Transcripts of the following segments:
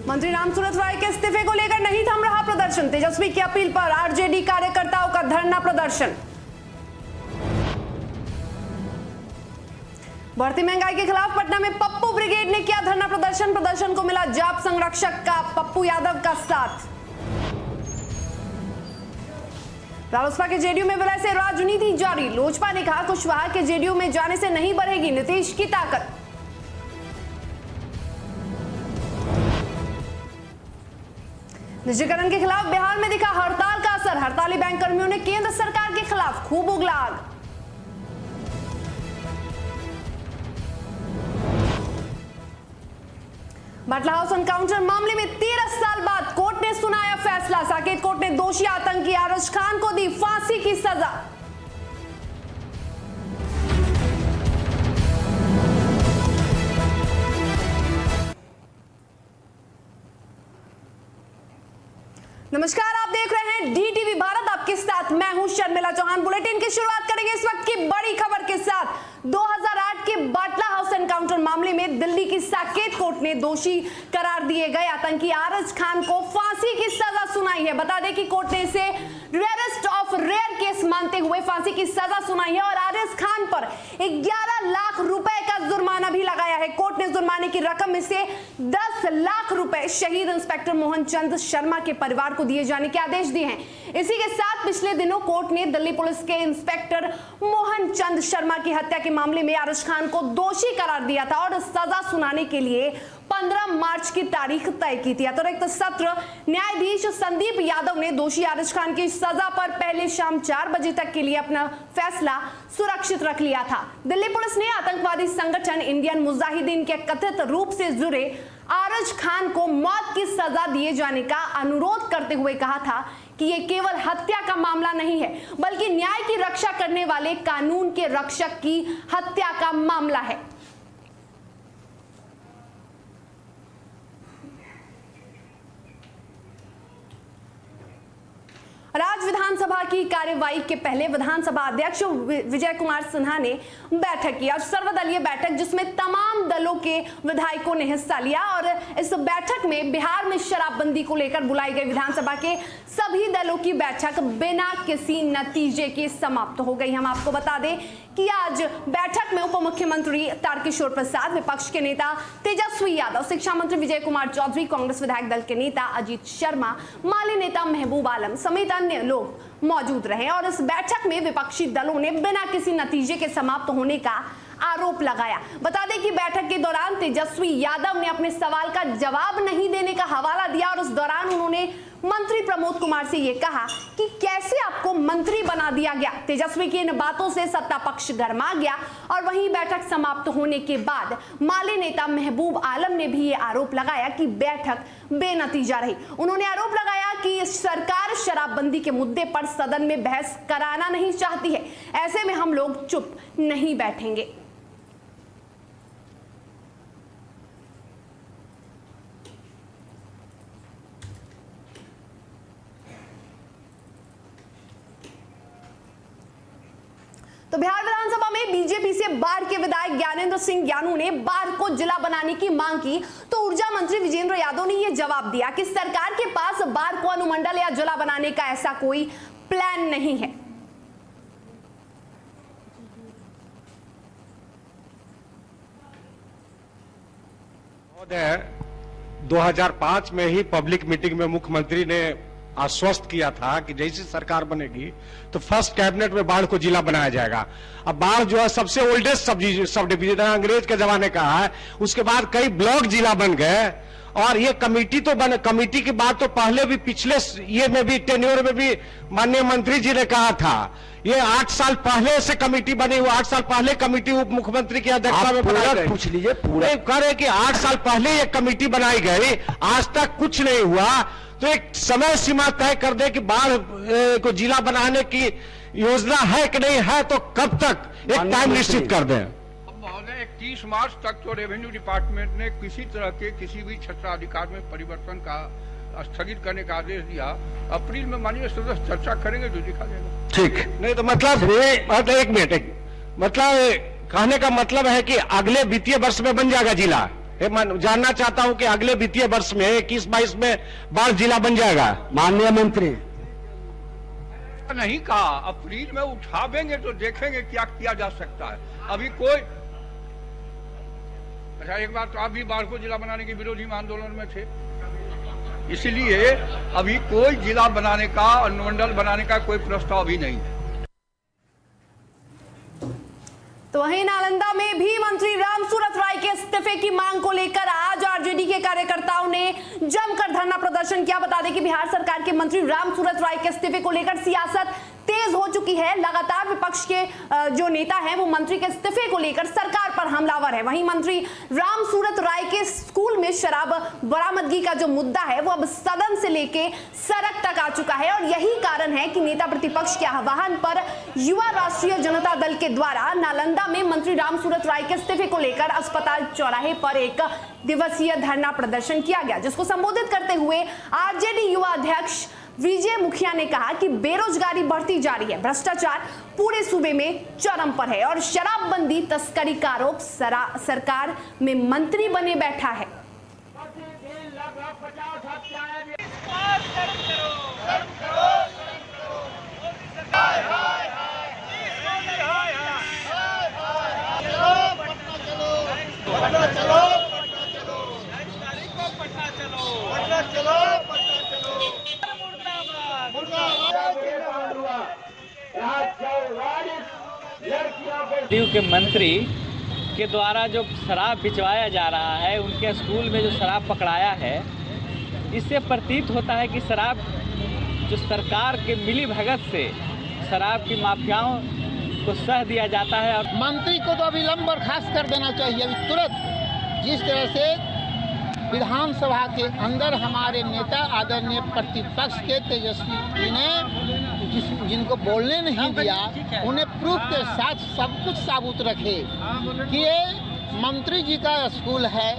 मंत्री रामसूरत राय के इस्तीफे को लेकर नहीं थम रहा प्रदर्शन। तेजस्वी की अपील पर आरजेडी कार्यकर्ताओं का धरना प्रदर्शन। बढ़ती महंगाई के खिलाफ पटना में पप्पू ब्रिगेड ने किया धरना प्रदर्शन। प्रदर्शन को मिला जाप संरक्षक का पप्पू यादव का साथ। रालोसपा के जेडीयू में विलय से राजनीति जारी। लोजपा ने कहा कुशवाहा के जेडीयू में जाने से नहीं बढ़ेगी नीतीश की ताकत। निजीकरण के खिलाफ बिहार में दिखा हड़ताल का असर। हड़ताली बैंक कर्मियों ने केंद्र सरकार के खिलाफ खूब उगला आग। बाटला हाउस एनकाउंटर मामले में 13 साल बाद कोर्ट ने सुनाया फैसला। साकेत कोर्ट ने दोषी आतंकी आरज खान को दी फांसी की सजा। नमस्कार, आप देख रहे हैं डीटीवी भारत। आपके साथ मैं हूं शर्मिला चौहान। बुलेटिन की शुरुआत करेंगे इस वक्त की बड़ी खबर के साथ। 2008 के बाटला हाउस एनकाउंटर मामले में दिल्ली की साकेत कोर्ट ने दोषी करार दिए गए आतंकी आरज खान को फांसी की सजा सुनाई है। बता दें कि कोर्ट ने इसे रेयरेस्ट ऑफ रेयर केस मानते हुए फांसी की सजा सुनाई है और आरज खान पर 11 लाख रुपए का जुर्माना भी लगाया है। कोर्ट ने जुर्माने की रकम में से 10 लाख रुपए शहीद इंस्पेक्टर मोहन चंद शर्मा के परिवार को दिए जाने के आदेश दिए हैं। इसी के साथ पिछले दिनों कोर्ट ने दिल्ली पुलिस के इंस्पेक्टर मोहन चंद शर्मा की हत्या के मामले में आरज खान को दोषी करार दिया था और सजा सुनाने के लिए 15 मार्च की तारीख तय की थी। अतिरिक्त सत्र न्यायाधीश संदीप यादव ने दोषी आरज खान की सजा पर पहले शाम 4 बजे तक के लिए अपना फैसला सुरक्षित रख लिया था। दिल्ली पुलिस ने आतंकवादी संगठन इंडियन मुजाहिदीन के कथित रूप से जुड़े आरज खान को मौत की सजा दिए जाने का अनुरोध करते हुए कहा था कि यह केवल हत्या का मामला नहीं है बल्कि न्याय की रक्षा करने वाले कानून के रक्षक की हत्या का मामला है। राज्य विधानसभा की कार्यवाही के पहले विधानसभा अध्यक्ष विजय कुमार सिन्हा ने बैठक की और सर्वदलीय बैठक जिसमें तमाम दलों के विधायकों ने हिस्सा लिया और इस बैठक में बिहार में शराबबंदी को लेकर बुलाई गई विधानसभा के सभी दलों की बैठक बिना किसी नतीजे के समाप्त हो गई। हम आपको बता दें कि आज बैठक में उप मुख्यमंत्री तारकिशोर प्रसाद, विपक्ष के नेता तेजस्वी यादव, शिक्षा मंत्री विजय कुमार चौधरी, कांग्रेस विधायक दल के नेता अजीत शर्मा, माले नेता महबूब आलम समेत अन्य लोग मौजूद रहे और इस बैठक में विपक्षी दलों ने बिना किसी नतीजे के समाप्त होने का आरोप लगाया। बता दें कि बैठक के दौरान तेजस्वी यादव ने अपने सवाल का जवाब नहीं देने का हवाला दिया और उस दौरान उन्होंने मंत्री प्रमोद कुमार से यह कहा कि कैसे आपको मंत्री बना दिया गया। तेजस्वी की इन बातों से सत्ता पक्ष गरमा गया और वहीं बैठक समाप्त होने के बाद माले नेता महबूब आलम ने भी ये आरोप लगाया कि बैठक बेनतीजा रही। उन्होंने आरोप लगाया कि सरकार शराबबंदी के मुद्दे पर सदन में बहस कराना नहीं चाहती है, ऐसे में हम लोग चुप नहीं बैठेंगे। तो बिहार विधानसभा में बीजेपी से बाढ़ के विधायक ज्ञानेंद्र सिंह ज्ञानू ने बाढ़ को जिला बनाने की मांग की तो ऊर्जा मंत्री विजेंद्र यादव ने यह जवाब दिया कि सरकार के पास बाढ़ को अनुमंडल या जिला बनाने का ऐसा कोई प्लान नहीं है। महोदय, 2005 में ही पब्लिक मीटिंग में मुख्यमंत्री ने आश्वस्त किया था कि जैसी सरकार बनेगी तो फर्स्ट कैबिनेट में बाढ़ को जिला बनाया जाएगा। अब बाढ़ जो है सबसे ओल्डेस्ट सब डिवीजन अंग्रेज के जमाने का है, उसके बाद कई ब्लॉक जिला बन गए और ये कमेटी तो बने। कमेटी की बात तो पहले भी पिछले ये में भी टेन्योर में भी माननीय मंत्री जी ने कहा था। ये 8 साल पहले से कमेटी बनी हुई, 8 साल पहले कमेटी उप मुख्यमंत्री की अध्यक्षता में बनाई गई। पूछ लीजिए पूरा कह रहे कि 8 साल पहले ये कमेटी बनाई गई, आज तक कुछ नहीं हुआ। तो एक समय सीमा तय कर दे कि बाढ़ को जिला बनाने की योजना है कि नहीं है, तो कब तक एक टाइम निश्चित कर दें। अब महोदय 31 मार्च तक तो रेवेन्यू डिपार्टमेंट ने किसी तरह के किसी भी क्षेत्राधिकार में परिवर्तन का स्थगित करने का आदेश दिया। अप्रैल में माननीय सदस्य चर्चा करेंगे जो दिखा देगा। ठीक नहीं तो मतलब एक मिनट मतलब कहने का मतलब है कि अगले वित्तीय वर्ष में बन जाएगा जिला, जानना चाहता हूं कि अगले वित्तीय वर्ष में 21-22 में बाढ़ जिला बन जाएगा। माननीय मंत्री, नहीं कहा, अप्रैल में उठावेंगे तो देखेंगे क्या किया जा सकता है। अभी कोई अच्छा, एक बात तो आप भी बाढ़ को जिला बनाने के विरोधी में आंदोलन में थे, इसलिए अभी कोई जिला बनाने का, अनुमंडल बनाने का कोई प्रस्ताव भी नहीं है। तो वहीं नालंदा में भी मंत्री रामसूरत राय के इस्तीफे की मांग को लेकर आज आरजेडी के कार्यकर्ताओं ने जमकर धरना प्रदर्शन किया। बता दें कि बिहार सरकार के मंत्री रामसूरत राय के इस्तीफे को लेकर सियासत तेज हो चुकी है। लगातार विपक्ष के जो नेता हैं वो मंत्री के इस्तीफे को लेकर सरकार पर हमलावर है। वहीं मंत्री रामसूरत राय के स्कूल में शराब बरामदगी का जो मुद्दा है वो अब सदन से लेके सड़क तक आ चुका है, और यही कारण है कि नेता प्रतिपक्ष के आह्वान पर युवा राष्ट्रीय जनता दल के द्वारा नालंदा में मंत्री रामसूरत राय के इस्तीफे को लेकर अस्पताल चौराहे पर एक दिवसीय धरना प्रदर्शन किया गया, जिसको संबोधित करते हुए आरजेडी युवा अध्यक्ष विजय मुखिया ने कहा कि बेरोजगारी बढ़ती जा रही है, भ्रष्टाचार पूरे सूबे में चरम पर है और शराबबंदी तस्करी का आरोप सरकार में मंत्री बने बैठा है। डीयू के मंत्री के द्वारा जो शराब बिचवाया जा रहा है, उनके स्कूल में जो शराब पकड़ाया है, इससे प्रतीत होता है कि शराब जो सरकार के मिली भगत से शराब की माफियाओं को सह दिया जाता है। और मंत्री को तो अविलंब बर्खास्त कर देना चाहिए अभी तुरंत। जिस तरह से विधानसभा के अंदर हमारे नेता आदरणीय प्रतिपक्ष के तेजस्वी जी ने जिनको बोलने नहीं दिया, उन्हें प्रूफ के साथ सब कुछ साबुत रखे कि ये मंत्री जी का स्कूल है,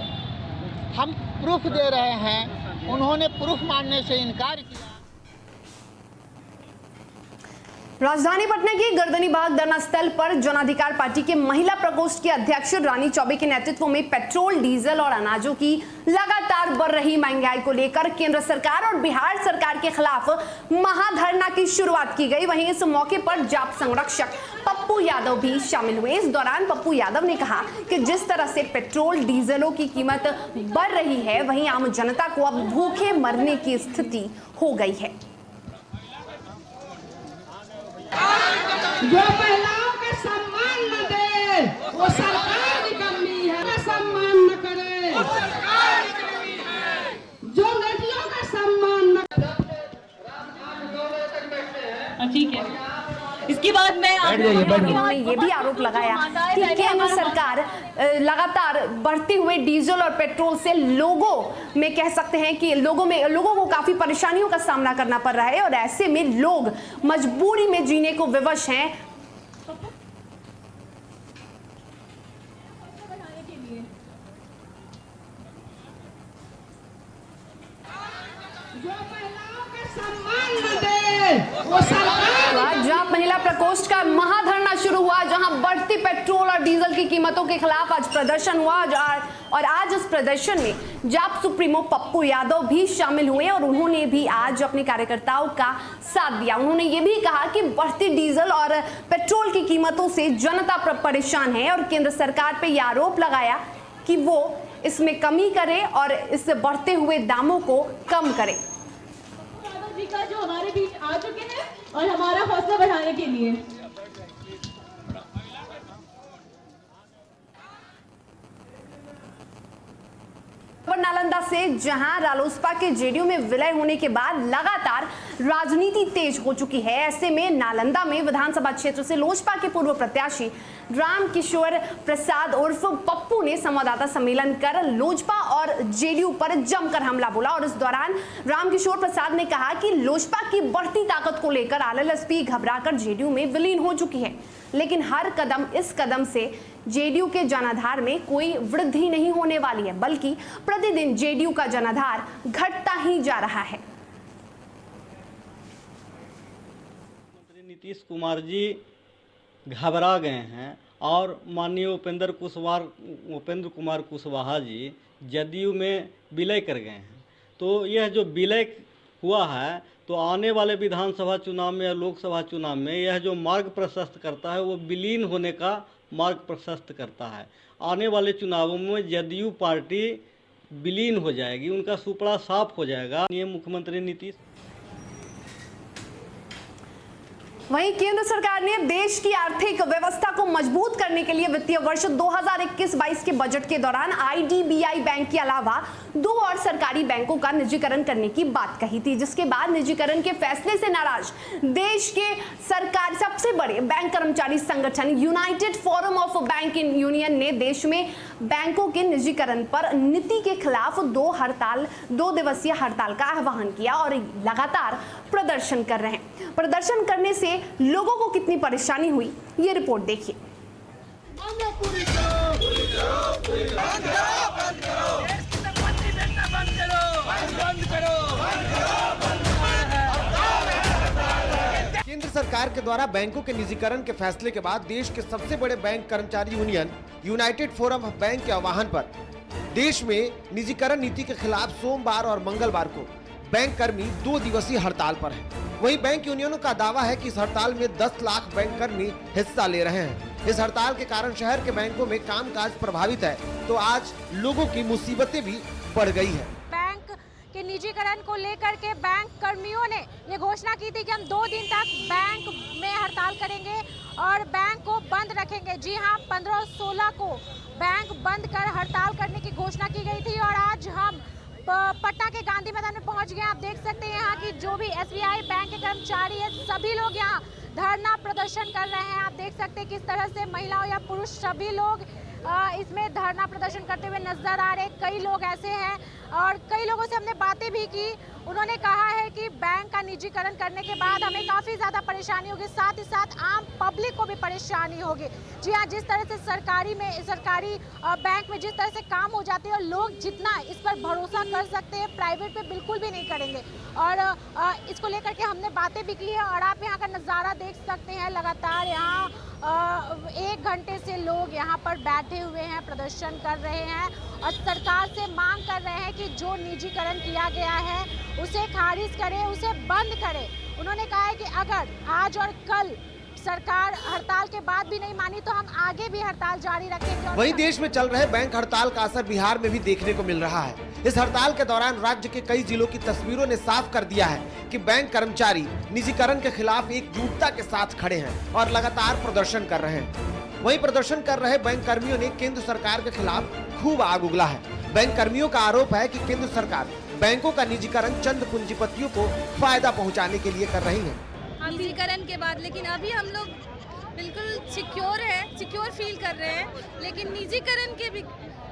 हम प्रूफ दे रहे हैं। उन्होंने प्रूफ मानने से इनकार किया। राजधानी पटना के गर्दनी बाग धरना स्थल पर जन अधिकार पार्टी के महिला प्रकोष्ठ के अध्यक्ष रानी चौबे के नेतृत्व में पेट्रोल, डीजल और अनाजों की लगातार बढ़ रही महंगाई को लेकर केंद्र सरकार और बिहार सरकार के खिलाफ महाधरना की शुरुआत की गई। वहीं इस मौके पर जाप संरक्षक पप्पू यादव भी शामिल हुए। इस दौरान पप्पू यादव ने कहा कि जिस तरह से पेट्रोल, डीजलों की कीमत बढ़ रही है, वहीं आम जनता को अब भूखे मरने की स्थिति हो गई है। जो महिलाओं का सम्मान न दे वो सरकार निकम्मी है, सम्मान न करे जो लड़कियों का सम्मान न। ठीक है, इसके बाद मैं उन्होंने ये भी आरोप लगाया कि केंद्र सरकार लगातार बढ़ते हुए डीजल और पेट्रोल से लोगों में कह सकते हैं कि लोगों को काफी परेशानियों का सामना करना पड़ रहा है, और ऐसे में लोग मजबूरी में जीने को विवश हैं। जो महिलाओं का सम्मान न दे वो सरकार। आज जाप महिला प्रकोष्ठ का महाधरना शुरू हुआ, जहां बढ़ती पेट्रोल और डीजल की कीमतों के खिलाफ आज प्रदर्शन हुआ, और आज इस प्रदर्शन में जाप सुप्रीमो पप्पू यादव भी शामिल हुए और उन्होंने भी आज अपने कार्यकर्ताओं का साथ दिया। उन्होंने ये भी कहा कि बढ़ती डीजल और पेट्रोल की कीमतों से जनता परेशान है, और केंद्र सरकार पे यह आरोप लगाया कि वो इसमें कमी करे और इससे बढ़ते हुए दामों को कम करे। जी का जो हमारे बीच आ चुके हैं और हमारा हौसला बढ़ाने के लिए नालंदा से, जहां रालोसपा के जेडीयू में विलय होने के बाद लगातार राजनीति तेज हो चुकी है। ऐसे में नालंदा में विधानसभा क्षेत्र से लोजपा के पूर्व प्रत्याशी रामकिशोर प्रसाद उर्फ पप्पू ने संवाददाता सम्मेलन कर लोजपा और जेडीयू पर जमकर हमला बोला, और इस दौरान रामकिशोर प्रसाद ने कहा कि लोजपा की बढ़ती ताकत को लेकर आरएलएसपी घबराकर जेडीयू में विलीन हो चुकी है, लेकिन हर इस कदम से जेडीयू के जनाधार में कोई वृद्धि नहीं होने वाली है, बल्कि प्रतिदिन जेडीयू का जनाधार घटता ही जा रहा है। नीतीश कुमार जी घबरा गए हैं और माननीय उपेंद्र कुमार कुशवाहा जी जदयू में विलय कर गए हैं। तो यह जो विलय हुआ है तो आने वाले विधानसभा चुनाव में या लोकसभा चुनाव में यह जो मार्ग प्रशस्त करता है वो विलीन होने का मार्ग प्रशस्त करता है। आने वाले चुनावों में जदयू पार्टी विलीन हो जाएगी, उनका सुपड़ा साफ हो जाएगा। ये मुख्यमंत्री नीतीश। वहीं केंद्र सरकार ने देश की आर्थिक व्यवस्था को मजबूत करने के लिए वित्तीय वर्ष 2021-22 के बजट के दौरान आईडीबीआई बैंक के अलावा 2 और सरकारी बैंकों का निजीकरण करने की बात कही थी, जिसके बाद निजीकरण के फैसले से नाराज देश के सरकार सबसे बड़े बैंक कर्मचारी संगठन United forum of banking union ने देश में बैंकों के निजीकरण पर नीति के खिलाफ 2 दिवसीय हड़ताल का आह्वान किया और लगातार प्रदर्शन कर रहे हैं। प्रदर्शन करने से लोगों को कितनी परेशानी हुई, ये रिपोर्ट देखिए। केंद्र सरकार के द्वारा बैंकों के निजीकरण के फैसले के बाद देश के सबसे बड़े बैंक कर्मचारी union United forum of bank के आह्वान पर देश में निजीकरण नीति के खिलाफ सोमवार और मंगलवार को बैंक कर्मी 2 दिवसीय हड़ताल पर हैं। वहीं बैंक यूनियनों का दावा है कि इस हड़ताल में 10 लाख बैंक कर्मी हिस्सा ले रहे हैं। इस हड़ताल के कारण शहर के बैंकों में कामकाज प्रभावित है, तो आज लोगों की मुसीबतें भी बढ़ गई है। बैंक के निजीकरण को लेकर के बैंक कर्मियों ने ये घोषणा की थी कि हम 2 दिन तक बैंक में हड़ताल करेंगे और बैंक को बंद रखेंगे। जी हाँ, 15 और 16 को बैंक बंद कर हड़ताल करने की घोषणा की गई थी और आज हम पटना के गांधी मैदान में पहुंच गए। आप देख सकते हैं यहाँ की जो भी एसबीआई बैंक के कर्मचारी है, सभी लोग यहाँ धरना प्रदर्शन कर रहे हैं। आप देख सकते हैं किस तरह से महिलाओं या पुरुष सभी लोग इसमें धरना प्रदर्शन करते हुए नजर आ रहे। कई लोग ऐसे हैं और कई लोगों से हमने बातें भी की। उन्होंने कहा है कि बैंक का निजीकरण करने के बाद हमें काफ़ी ज़्यादा परेशानी होगी, साथ ही साथ आम पब्लिक को भी परेशानी होगी। जी हाँ, जिस तरह से सरकारी बैंक में जिस तरह से काम हो जाते हैं और लोग जितना इस पर भरोसा कर सकते हैं, प्राइवेट पे बिल्कुल भी नहीं करेंगे। और इसको लेकर के हमने बातें भी की है और आप यहाँ का नज़ारा देख सकते हैं। लगातार यहाँ 1 घंटे से लोग यहाँ पर बैठे हुए हैं, प्रदर्शन कर रहे हैं और सरकार से मांग कर रहे हैं कि जो निजीकरण किया गया है उसे खारिज करे, उसे बंद करे। उन्होंने कहा है कि अगर आज और कल सरकार हड़ताल के बाद भी नहीं मानी तो हम आगे भी हड़ताल जारी रखेंगे। वहीं देश में चल रहे बैंक हड़ताल का असर बिहार में भी देखने को मिल रहा है। इस हड़ताल के दौरान राज्य के कई जिलों की तस्वीरों ने साफ कर दिया है कि बैंक कर्मचारी निजीकरण के खिलाफ एकजुटता के साथ खड़े हैं और लगातार प्रदर्शन कर रहे हैं। वहीं प्रदर्शन कर रहे बैंक कर्मियों ने केंद्र सरकार के खिलाफ खूब आग उगला है। बैंक कर्मियों का आरोप है कि केंद्र सरकार बैंकों का निजीकरण चंद पूंजीपतियों को फायदा पहुंचाने के लिए कर रही है। निजीकरण के बाद लेकिन अभी हम लोग बिल्कुल सिक्योर फील कर रहे हैं, लेकिन निजीकरण के भी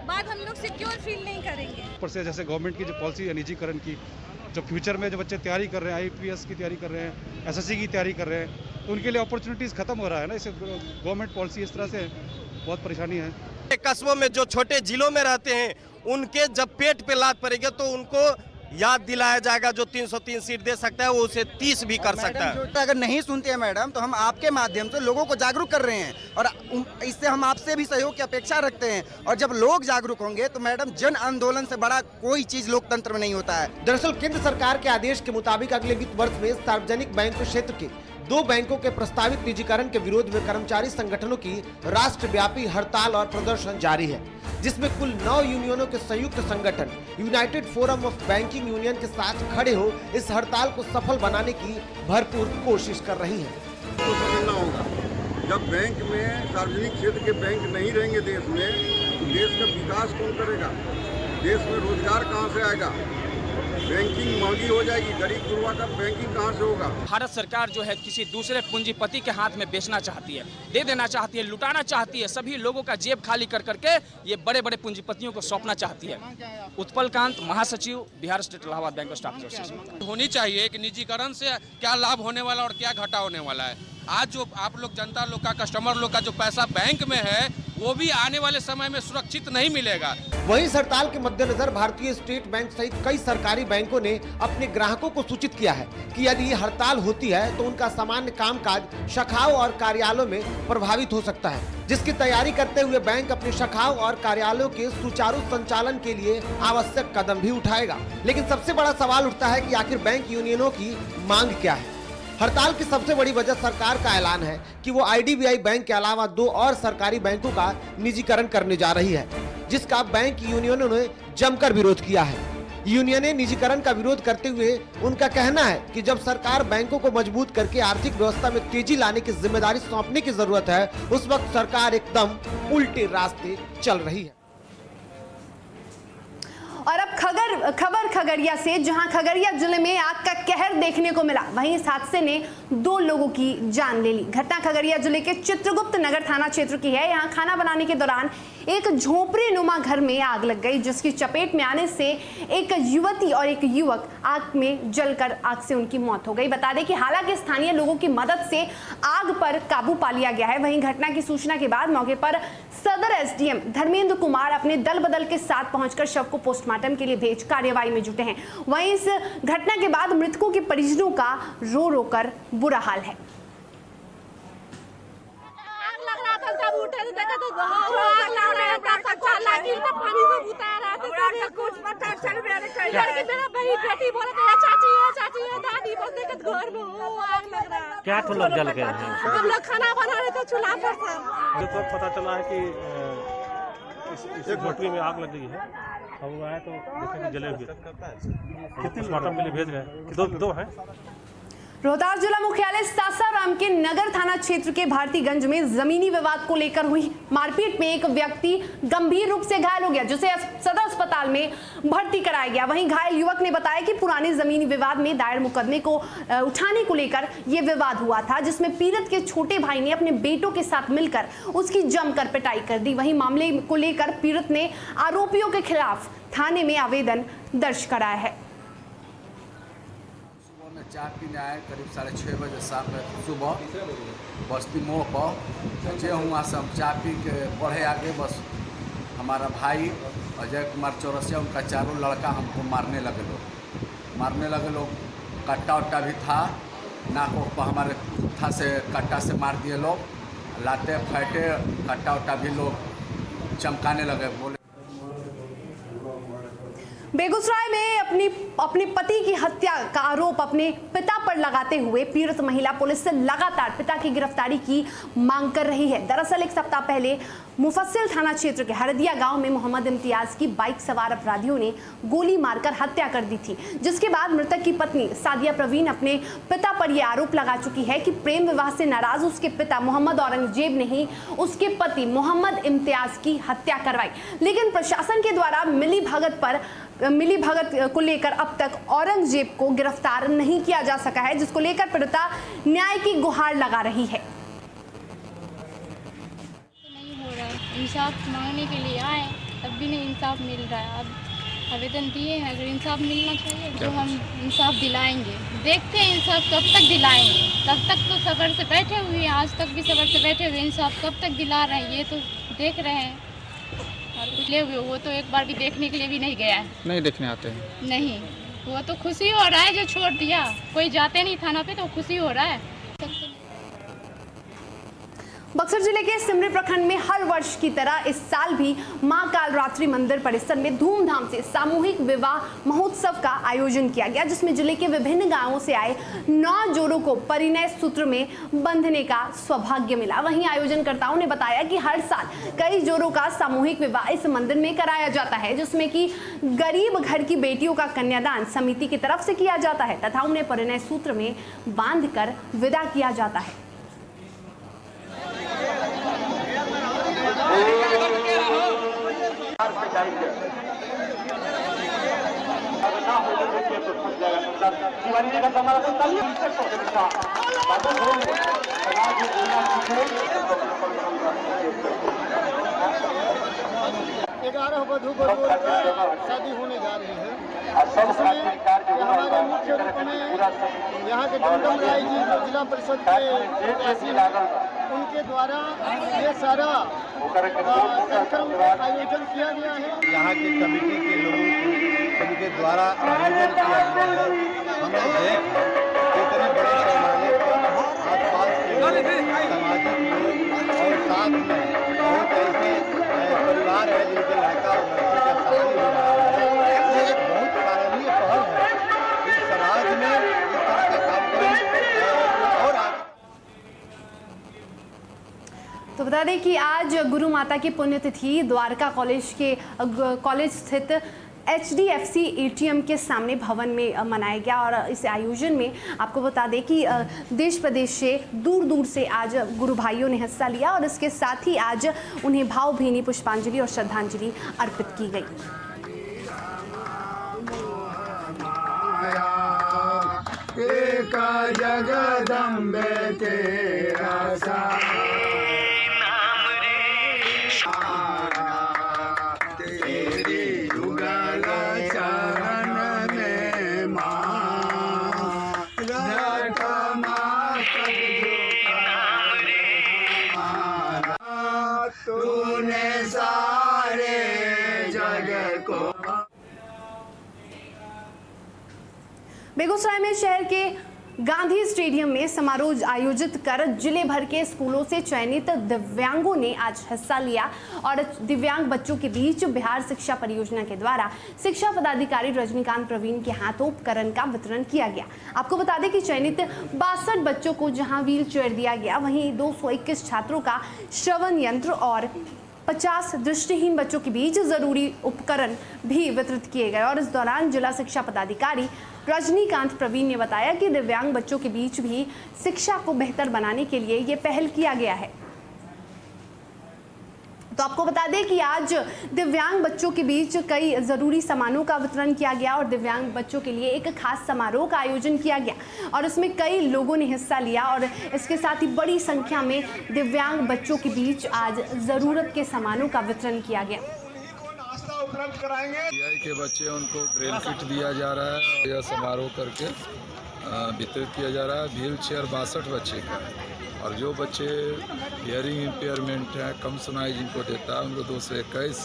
बाद हम लोग सिक्योर फील नहीं करेंगे। ऊपर से जैसे गवर्नमेंट की जो पॉलिसी है निजीकरण की, जो फ्यूचर में जो बच्चे तैयारी कर रहे हैं, आईपीएस की तैयारी कर रहे हैं, एसएससी की तैयारी कर रहे हैं, तो उनके लिए अपॉर्चुनिटीज खत्म हो रहा है ना। इसे गवर्नमेंट पॉलिसी इस तरह से बहुत परेशानी है। कस्बों में जो छोटे जिलों में रहते हैं उनके जब पेट पे लात पड़ेगी तो उनको याद दिलाया जाएगा जो 303 सीट दे सकता है वो उसे 30 भी कर सकता है। अगर नहीं सुनते हैं मैडम तो हम आपके माध्यम से लोगों को जागरूक कर रहे हैं और इससे हम आपसे भी सहयोग की अपेक्षा रखते हैं। और जब लोग जागरूक होंगे तो मैडम जन आंदोलन से बड़ा कोई चीज लोकतंत्र में नहीं होता है। दरअसल केंद्र सरकार के आदेश के मुताबिक अगले वित्त वर्ष में सार्वजनिक बैंक क्षेत्र के 2 बैंकों के प्रस्तावित निजीकरण के विरोध में कर्मचारी संगठनों की राष्ट्रव्यापी हड़ताल और प्रदर्शन जारी है, जिसमें कुल 9 यूनियनों के संयुक्त संगठन United forum of banking union के साथ खड़े हो इस हड़ताल को सफल बनाने की भरपूर कोशिश कर रही हैं। तो समझना होगा, जब बैंक में सार्वजनिक क्षेत्र के बैंक नहीं रहेंगे देश में तो देश का विकास कौन करेगा? देश में रोजगार कहाँ से आएगा? बैंकिंग महंगी हो जाएगी, गरीब गुरबा का बैंकिंग कहाँ से होगा? भारत सरकार जो है किसी दूसरे पूंजीपति के हाथ में बेचना चाहती है, दे देना चाहती है, लुटाना चाहती है, सभी लोगों का जेब खाली कर करके ये बड़े बड़े पूंजीपतियों को सौंपना चाहती है। उत्पल कांत, महासचिव, Bihar state Allahabad bank staff association. होनी चाहिए कि निजीकरण से क्या लाभ होने वाला और क्या घाटा होने वाला है। आज जो आप लोग जनता लोग का, कस्टमर लोग का जो पैसा बैंक में है वो भी आने वाले समय में सुरक्षित नहीं मिलेगा। वहीं इस हड़ताल के मद्देनजर भारतीय स्टेट बैंक सहित कई सरकारी बैंकों ने अपने ग्राहकों को सूचित किया है कि यदि हड़ताल होती है तो उनका सामान्य कामकाज शाखाओं और कार्यालयों में प्रभावित हो सकता है, जिसकी तैयारी करते हुए बैंक अपने शाखाओं और कार्यालयों के सुचारू संचालन के लिए आवश्यक कदम भी उठाएगा। लेकिन सबसे बड़ा सवाल उठता है कि आखिर बैंक यूनियनों की मांग क्या है। हड़ताल की सबसे बड़ी वजह सरकार का ऐलान है कि वो IDBI बैंक के अलावा 2 और सरकारी बैंकों का निजीकरण करने जा रही है, जिसका बैंक यूनियनों ने जमकर विरोध किया है। यूनियनें निजीकरण का विरोध करते हुए उनका कहना है कि जब सरकार बैंकों को मजबूत करके आर्थिक व्यवस्था में तेजी लाने की जिम्मेदारी सौंपने की जरूरत है, उस वक्त सरकार एकदम उल्टे रास्ते चल रही है। और अब खबर खगड़िया से, जहां खगड़िया जिले में आग का कहर देखने को मिला। वहीं इस हादसे ने 2 लोगों की जान ले ली। घटना खगड़िया जिले के चित्रगुप्त नगर थाना क्षेत्र की है। यहां खाना बनाने के दौरान एक झोपड़ी नुमा घर में आग लग गई, जिसकी चपेट में आने से एक युवती और एक युवक आग में जलकर आग से उनकी मौत हो गई। बता दें कि हालांकि स्थानीय लोगों की मदद से आग पर काबू पा लिया गया है। वहीं घटना की सूचना के बाद मौके पर सदर SDM धर्मेंद्र कुमार अपने दल बदल के साथ पहुंचकर शव को पोस्टमार्टम के लिए भेज कार्यवाही में जुटे हैं। वहीं इस घटना के बाद मृतकों के परिजनों का रो रो कर बुरा हाल है। क्या तो लोग जल गए हैं? हम लोग खाना बना रहे थे चूल्हा पर से। तो पता चला है कि इस झोपड़ी में आग लग गई है। हम आए तो देखे कि जले हुए पोस्टमार्टम के लिए भेज गए। 2 हैं। रोहतास जिला मुख्यालय सासाराम के नगर थाना क्षेत्र के भारतीगंज में जमीनी विवाद को लेकर हुई मारपीट में एक व्यक्ति गंभीर रूप से घायल हो गया, जिसे सदर अस्पताल में भर्ती कराया गया। वहीं घायल युवक ने बताया कि पुराने जमीनी विवाद में दायर मुकदमे को उठाने को लेकर यह विवाद हुआ था, जिसमें पीड़ित के छोटे भाई ने अपने बेटों के साथ मिलकर उसकी जमकर पिटाई कर दी। वहीं मामले को लेकर पीड़ित ने आरोपियों के खिलाफ थाने में आवेदन दर्ज कराया है। चाय पीने आए करीब 6:30 बजे शाम सुबह बस्ती मोड़ पर जे हुआ सब चाय पी के बढ़े आगे। बस हमारा भाई अजय कुमार चौरसिया, उनका 4 लड़का हमको मारने लगे लोग। कट्टा उट्टा भी था, नाक पर हमारे था से कट्टा से मार दिए लोग, लाते फैटे कट्टा उट्टा भी लोग चमकाने लगे। बोले बेगूसराय में अपने पति की हत्या का आरोप अपने पिता पर लगाते हुए पीड़ित महिला पुलिस से लगातार पिता की गिरफ्तारी की मांग कर रही है। दरअसल 1 सप्ताह पहले मुफस्सिल थाना क्षेत्र के हरदिया गांव में मोहम्मद इम्तियाज की बाइक सवार अपराधियों ने गोली मारकर हत्या कर दी थी, जिसके बाद मृतक की पत्नी सादिया प्रवीण अपने पिता पर यह आरोप लगा चुकी है कि प्रेम विवाह से नाराज उसके पिता मोहम्मद औरंगजेब ने ही उसके पति मोहम्मद इम्तियाज की हत्या करवाई। लेकिन प्रशासन के द्वारा मिली भगत को लेकर अब तक औरंगजेब को गिरफ्तार नहीं किया जा सका है, जिसको लेकर पीड़िता न्याय की गुहार लगा रही है। नहीं हो रहा है, इंसाफ मांगने के लिए आए तब भी नहीं इंसाफ मिल रहा है। अब आवेदन दिए हैं, अगर इंसाफ मिलना चाहिए तो हम इंसाफ दिलाएंगे। देखते हैं इंसाफ कब तक दिलाएंगे। तब तक तो सबर से बैठे हुए हैं, आज तक भी सबर से बैठे हुए। इंसाफ कब तक दिला रहे हैं ये तो देख रहे हैं। और पिछले हुए वो तो एक बार भी देखने के लिए भी नहीं गया है। नहीं देखने आते हैं। नहीं, वो तो खुशी हो रहा है जो छोड़ दिया। कोई जाते नहीं थाना पे तो खुशी हो रहा है। बक्सर जिले के सिमरी प्रखंड में हर वर्ष की तरह इस साल भी मां कालरात्रि मंदिर परिसर में धूमधाम से सामूहिक विवाह महोत्सव का आयोजन किया गया, जिसमें जिले के विभिन्न गांवों से आए 9 जोड़ों को परिणय सूत्र में बंधने का सौभाग्य मिला। वहीं आयोजनकर्ताओं ने बताया कि हर साल कई जोड़ों का सामूहिक विवाह इस मंदिर में कराया जाता है, जिसमें कि गरीब घर की बेटियों का कन्यादान समिति की तरफ से किया जाता है तथा उन्हें परिणय सूत्र में बांध कर विदा किया जाता है। ग्यारह वधू वरुओं की शादी होने जा रही है। हमारे मुख्य रूप में यहाँ के डमडम राय जी जो जिला परिषद के उनके द्वारा ये सारा कार्यक्रम आयोजन किया गया है। यहाँ के कमेटी के लोगों को उनके द्वारा आयोजन किया गया है। हमने देखा कितने बड़े पैमाने पर आसपास के सामाजिक लोग और साथ में बहुत ऐसे परिवार है जिनके लड़का और लड़की का शादी हो रहा है। ये एक बहुत सराहनीय पहल है। इस समाज में इस तरह का कार्यक्रम और आगे। तो बता दें कि आज गुरु माता की पुण्यतिथि द्वारका कॉलेज स्थित HDFC ATM के सामने भवन में मनाया गया और इस आयोजन में आपको बता दें कि देश प्रदेश से दूर दूर से आज गुरु भाइयों ने हिस्सा लिया और इसके साथ ही आज उन्हें भावभीनी पुष्पांजलि और श्रद्धांजलि अर्पित की गई। जगदम्बे तेरा बेगूसराय में शहर के गांधी स्टेडियम में समारोह आयोजित कर जिले भर के स्कूलों से चयनित दिव्यांगों ने आज हिस्सा लिया और दिव्यांग बच्चों के बीच बिहार शिक्षा परियोजना के द्वारा शिक्षा पदाधिकारी रजनीकांत प्रवीण के हाथों उपकरण का वितरण किया गया। आपको बता दें कि चयनित 62 बच्चों को जहां व्हील चेयर दिया गया, वहीं 221 छात्रों का श्रवण यंत्र और 50 दृष्टिहीन बच्चों के बीच जरूरी उपकरण भी वितरित किए गए। और इस दौरान जिला शिक्षा पदाधिकारी रजनीकांत प्रवीण ने बताया कि दिव्यांग बच्चों के बीच भी शिक्षा को बेहतर बनाने के लिए ये पहल किया गया है। तो आपको बता दें कि आज दिव्यांग बच्चों के बीच कई जरूरी सामानों का वितरण किया गया और दिव्यांग बच्चों के लिए एक खास समारोह का आयोजन किया गया और इसमें कई लोगों ने हिस्सा लिया और इसके साथ ही बड़ी संख्या में दिव्यांग बच्चों के बीच आज जरूरत के सामानों का वितरण किया गया। उपलब्ध कराएंगे। के बच्चे उनको ब्रेल किट दिया जा रहा है। यह समारोह करके वितरित किया जा रहा है। व्हील चेयर 62 बच्चे का है और जो बच्चे हियरिंग इम्पेयरमेंट है, कम सुनाई जिनको देता है, उनको 221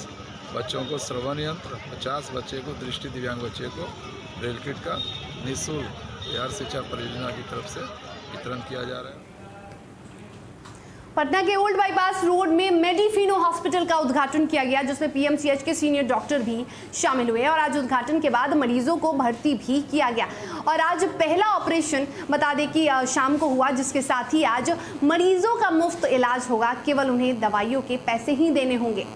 बच्चों को श्रवण यंत्र, 50 बच्चे को दृष्टि दिव्यांग बच्चे को ब्रेल किट का निःशुल्क बिहार शिक्षा परियोजना की तरफ से वितरण किया जा रहा है। पटना के ओल्ड बाईपास रोड में मेडिफिनो हॉस्पिटल का उद्घाटन किया गया, जिसमें PMCH के सीनियर डॉक्टर भी शामिल हुए और आज उद्घाटन के बाद मरीजों को भर्ती भी किया गया। और आज पहला ऑपरेशन बता दें कि शाम को हुआ, जिसके साथ ही आज मरीजों का मुफ्त इलाज होगा, केवल उन्हें दवाइयों के पैसे ही देने होंगे।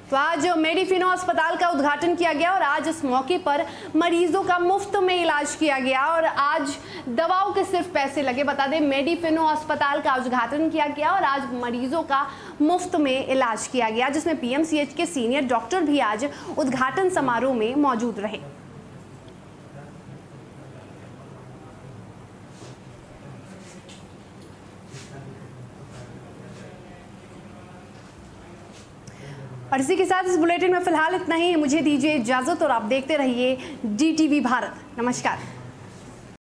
तो आज मेडिफिनो अस्पताल का उद्घाटन किया गया और आज इस मौके पर मरीजों का मुफ्त में इलाज किया गया और आज दवाओं के सिर्फ पैसे लगे। बता दें मेडिफिनो अस्पताल का उद्घाटन किया गया और आज मरीजों का मुफ्त में इलाज किया गया, जिसमें PMCH के सीनियर डॉक्टर भी आज उद्घाटन समारोह में मौजूद रहे। और इसी के साथ इस बुलेटिन में फिलहाल इतना ही। मुझे दीजिए इजाजत और आप देखते रहिए DTV भारत। नमस्कार।